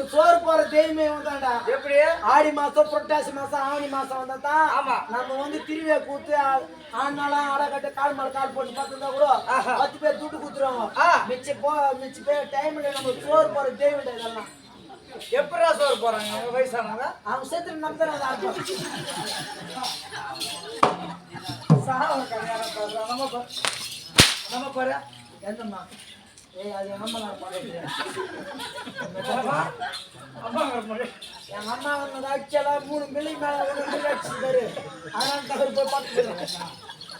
எனக்கு சோறு போற தெய்வமே வந்தாண்டா. எப்படி? ஆடி மாசம் புரட்டாசி மாசம் ஆவணி மாசம் வந்தா ஆமா நம்ம வந்து திருவிழா கூத்து ஆனாலும் ஆட கட்ட கால் மேல கால் போட்டு பார்த்துருந்தா கூட 10 பேர் துட்டு குத்துருவாங்க. மிச்ச பேர் டைம்ல நம்ம சோறு போற தெய்வம் இதெல்லாம். எப்படா சோறு போறாங்க அவங்க வயசானவங்க? அவங்க சேர்த்து நம்ம தான் நம்ம பாரு என்னம்மா ஏய் அது எங்க அம்மா எங்க அம்மா வந்து ஆக்சுவலா 3 மில்லி மேல 1 மில்லி அடிச்சுட்டாரு. அதனால தகவல் போய் பார்த்துக்கிறேன்.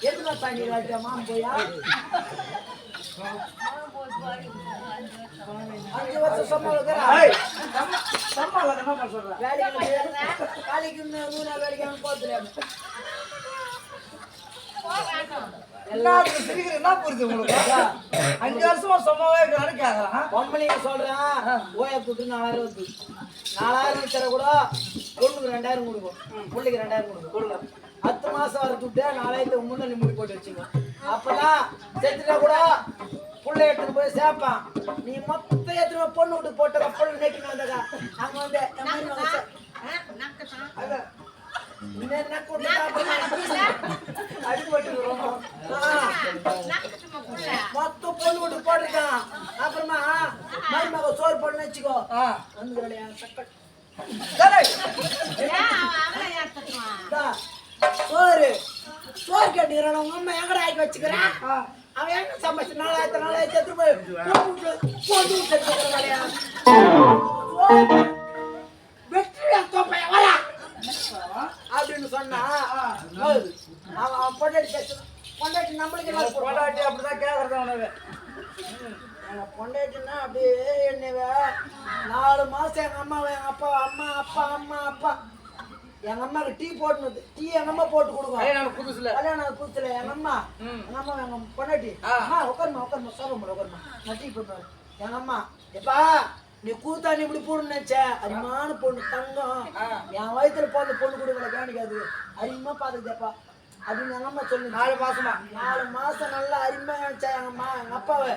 எதுனா தாண்டி ராஜா மாம் போயா 5 வருஷம் சம்பளம் சம்பளம் என்ன சொல்ற? வேலைக்கு 3 நாள் வேலைக்கு போத்துறேன். எல்லாத்துக்கும் சிரிக்கிற என்ன புரியுது உங்களுக்கு? 5 வருஷமா சும்மாவே இருக்கிறான்னு கேட்கறான். பொம்பளைங்க சொல்றேன் ஓய கூட்டு 4000 வந்து 4000 தர கூட பொண்ணுக்கு 2000 கொடுக்கும், பிள்ளைக்கு 2000 கொடுங்க. 10 மாசம் வர துட்டு 4000 முன்னாடி முடி போட்டு வச்சுங்க. அப்பதான் செத்துட்டா கூட புள்ளை எடுத்துட்டு போய் சேர்ப்பான். நீ மொத்தம் எடுத்துட்டு பொண்ணு விட்டு போட்ட பொண்ணு நேற்று வந்ததா அங்க வந்து மொத்தம் பொண்ணு விட்டு போட்டிருக்கான். அப்புறமா மருமக சோறு போடணும்னு வச்சுக்கோ சோறு சோறு கேட்டுக்கிறான். உங்க அம்மா எங்கட ஆக்கி வச்சுக்கிறான். அவன் என்ன சமைச்சு 4000 எடுத்து போய் வெற்றி வரா அப்படின்னு சொன்னா அவன் பொண்டாட்டி நம்மளுக்கு பொண்டாட்டி அப்படிதான் கேட்கறது அவனவே. பொண்டாட்டின்னா அப்படியே என்னவ 4 மாசம் எங்க அம்மா எங்க அப்பா அம்மா அப்பா அம்மா அப்பா எங்க அம்மாக்கு டீ போட்டு டீ எங்க அம்மா போட்டு கொடுக்கும். புதுசுல கல்யாணம் புதுசுல எங்க அம்மா எங்க பொண்டாட்டி உட்காருமா சோபம் உட்காருமா நான் டீ போட்டுவேன். எங்க அம்மா எப்பா நீ கூத்தாண்டி இப்படி போடணும்னு நினைச்ச அரிமான பொண்ணு தங்கம் என் வயிற்றுல போன பொண்ணு கொடுக்கல கவனிக்காது அரிமா பாத்துக்கப்பா அப்படின்னு எங்க அம்மா சொல்லு. 4 மாசமா 4 மாசம் நல்லா அருமையா நினைச்சா எங்க அம்மா எங்க அப்பாவை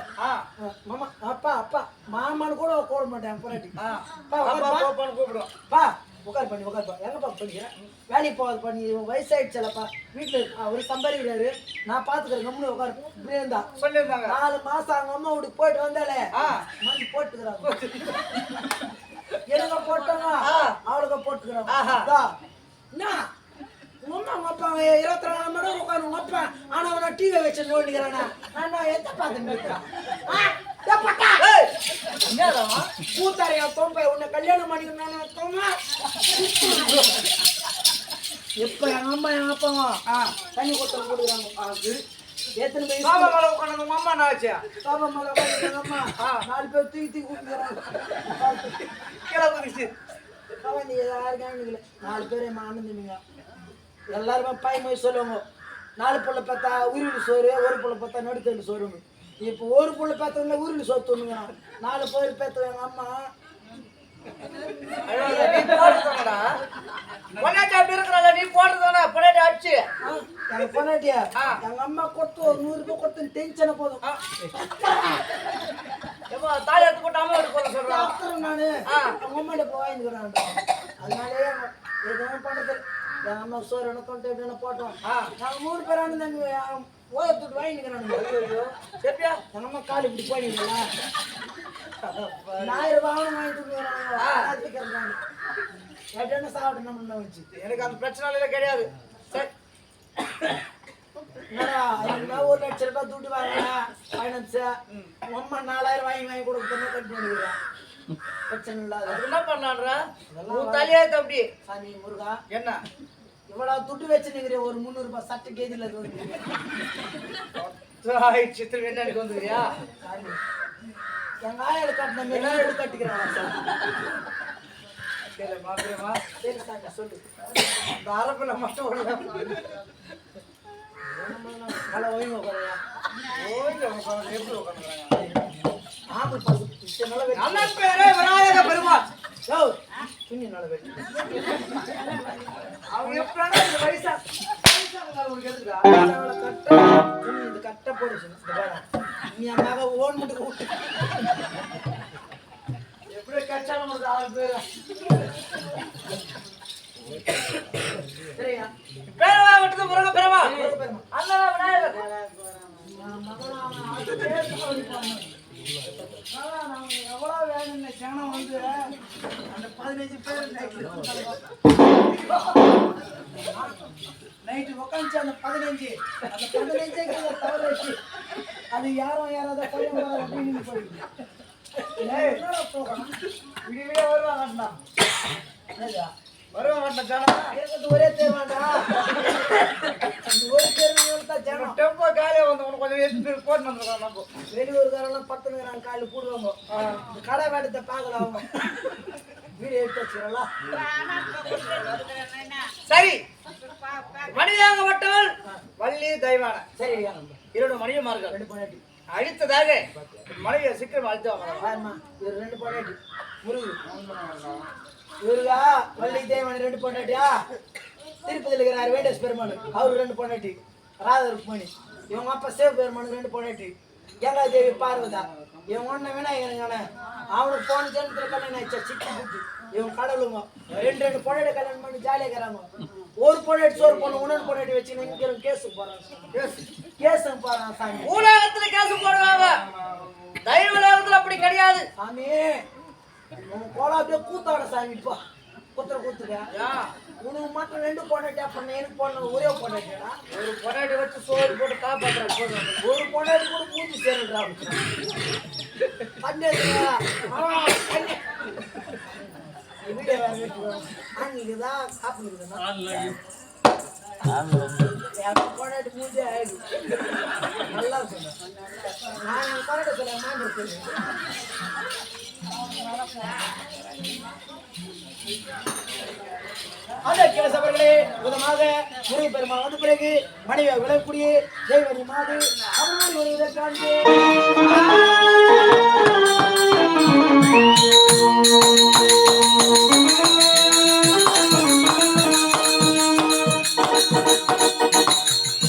மாமா அப்பா மாமான்னு கூட கூட மாட்டேன் பொண்டாட்டி கூப்பிடுவோம். பா உட்கார் பண்ணி உட்காருப்பா எங்கப்பா பண்ணிக்கிறேன் வேலைக்கு போகாது பண்ணி வயசாயிடுச்சலப்பா வீட்டுல அவரு சம்பாதிக்கிறாரு நான் பாத்துக்கிறேன் கம்முனு உட்காரு இப்படி இருந்தா சொல்லியிருந்தாங்க. 4 மாசம் அவங்க அம்மா வீட்டுக்கு போயிட்டு வந்தாலே மணி போட்டுக்கிறாங்க. எனக்கு போட்டாங்க அவளுக்கு போட்டுக்கிறாங்க. என்ன உங்க அம்மா அப்பா 24 மணி நேரம் உட்காந்து உங்க அப்பா ஆனா அவனை டிவி வச்சு நோண்டிக்கிறானா நான் எத்த பார்த்துட்டு கூத்தாரியா தோம்பை உன்னை கல்யாணம் பண்ணிக்கணும். எப்ப எங்க அம்மா எங்க அப்பாவா தண்ணி கொத்தம் கொடுக்குறாங்க. எத்தனை பேர் சோபா மேல உட்காந்து உங்க அம்மா என்னாச்சு? சோபா மேல உட்காந்து எங்க அம்மா 4 பேர் தூக்கி கூப்பிடுறாங்க. கீழே குதிச்சு நீ யாருக்கான 4 பேர் என் ஆனந்தமிங்க எல்லாருமே பாய் சொல்லுவாங்க. 4 புள்ள பார்த்தா உருளி சோறு, 1 புள்ள பார்த்தா நடுத்தண்டு சோறுங்க. இப்போ 1 புள்ள பார்த்தோம்னா உருளி சோறு தோணுங்க. 4 பேர் பார்த்தோம் எங்க அம்மா பொண்டாட்டி அப்படி இருக்கிறாங்க. நீ போடுறதானே பொண்டாட்டி அடிச்சு எங்க பொண்டாட்டியா எங்க அம்மா கொடுத்து 100 ரூபாய் கொடுத்து டென்ஷனை போதும் தாலி எடுத்து போட்டு அம்மா எடுத்து போட சொல்றேன் நானு அவங்க அம்மாட்ட போய் வாங்கிக்கிறேன். அதனாலே எதுவும் பண்றது எங்க அம்மா சோறு என்ன தொண்டை போட்டோம். நாங்க 3 பேர் ஆனந்தாங்க ஓயத்துட்டு வாங்கிக்கிறானுங்க. சரியா எங்க அம்மா காலு இப்படி போயிடுங்களா 1000 ரூபாய் வாங்கிட்டு என்ன சாப்பிட்டு நம்ம வச்சு எனக்கு அந்த பிரச்சனை கிடையாது. சரி என்னடா 1 லட்சம் ரூபாய் துட்டு வாங்கலாம் ஃபைனான்ஸ் அம்மா 4000 வாங்கி கொடுக்கணும் கட்டி பண்ணிக்கிறேன். பிரச்சனை இல்லாத என்ன பண்ணலான்ற தலையாத்து அப்படி சாமி முருகா என்ன இவ்வளவு துட்டு வச்சு நிக்கிற ஒரு 300 ரூபாய் சட்டை கேஜில சித்திரம் என்ன எனக்கு வந்துக்கிறியா? எங்க ஆயால கட்டின மாதிரி கட்டிக்கிறான் சார். சரி சாமி சொல்லு இந்த அரப்பில் மட்டும் நல்லா ஓய்வு உட்காரையா ஓய்வு எப்படி உட்காந்துக்கிறாங்க? ஆப்பிள் பசு நல்ல பேரே விநாயக பெருமாள் துணி நல்ல பேர் அவங்க எப்படின்னா இந்த வயசா உனக்கு எதுக்கா இந்த கட்டை போடுச்சு நீ அம்மாக ஓன் மட்டும் எப்படி கச்சாலும் சரியா பேரவா விட்டது முருக பெருமா அண்ணா விநாயகர் எவ்வளவு வேணும்னு சேனம் வந்து அந்த 15 பேர் நைட்டு உட்காந்துச்சு அந்த 15 தவறு வச்சு அது யாராவது பையன் அப்படின்னு போயிடுது விடிய வருவாங்கண்ணா வருவாங்க சேனம் ஒரே தேர்வாண்டா ஒரு தேர்வு தான் சேனம் டெம்போ காலையை வந்து உனக்கு கொஞ்சம் எடுத்து போட்டு வந்துருக்கோம் நம்ம வெளியூருக்காரெல்லாம் 10 நேரம் காலையில் கூடுவாங்க இந்த கடை வேட்டத்தை பார்க்கல அவங்க வீடு எடுத்து வச்சுக்கலாம் சரி மனிதாகப்பட்டவள் வள்ளி தெய்வான சரி 2 மணியமார்கள் 2 பொண்டாட்டி அழித்ததாக மனைவியை சீக்கிரம் அழித்து ஆமா இவர் 2 பொண்டாட்டி முருகு இவருகா வள்ளி தேவன் 2 பொண்டாட்டியா திருப்பதியில் இருக்கிறார் வேண்டேஸ் பெருமாள் அவரு 2 பொண்டாட்டி ராதா ருக்மணி இவங்க அப்பா சேவ பெருமானுக்கு 2 பொண்டாட்டி கங்கா தேவி பார்வதா இவங்க ஒண்ணு விநாயகருங்கான அவனுக்கு போன ஜென்மத்துல கல்யாணம் ஆயிடுச்சா சிக்கி புத்தி இவங்க கடலுங்க 2 பொண்டாட்டி கல்யாணம் பண்ணி ஜாலியாக இருக்கிறாங்க ஒரு பொண்டாட்டி சோறு பொண்ணு இன்னொரு பொண்டாட்டி வச்சு இங்க கேஸுக்கு போறாங்க கேஸுக்கு போறான் சாமி ஊடகத்துல கேசு போடுவாங்க தெய்வ உலகத்துல அப்படி கிடையாது சாமி கோலா அப்படியே கூத்தாட சாமி இப்போ குத்துற கூத்துக்க உனக்கு மட்டும் 2 பொண்டாட்டியா பண்ண எனக்கு பொண்ணு ஒரே பொண்டாட்டியா ஒரு பொண்டாட்டி வச்சு சோறு போட்டு காப்பாற்றுறாங்க ஒரு பொண்டாட்டி கூட மூஞ்சி சேருடா பண்டேதுடா வீடியோ ஆன்லைக்குதா காப்புக்குதா பொண்டாட்டி மூஞ்சி ஆயிடு நல்லா சொன்னேன் நான் பொண்டாட்டி சொல்ல மாட்டேன் அந்த கிளசவர்களே விதமாக முருக பெருமாள் வந்த பிறகு மனைவியை விளக்கூடிய ஜெய்வனி மாது அவர்கள் ஒரு இதற்கான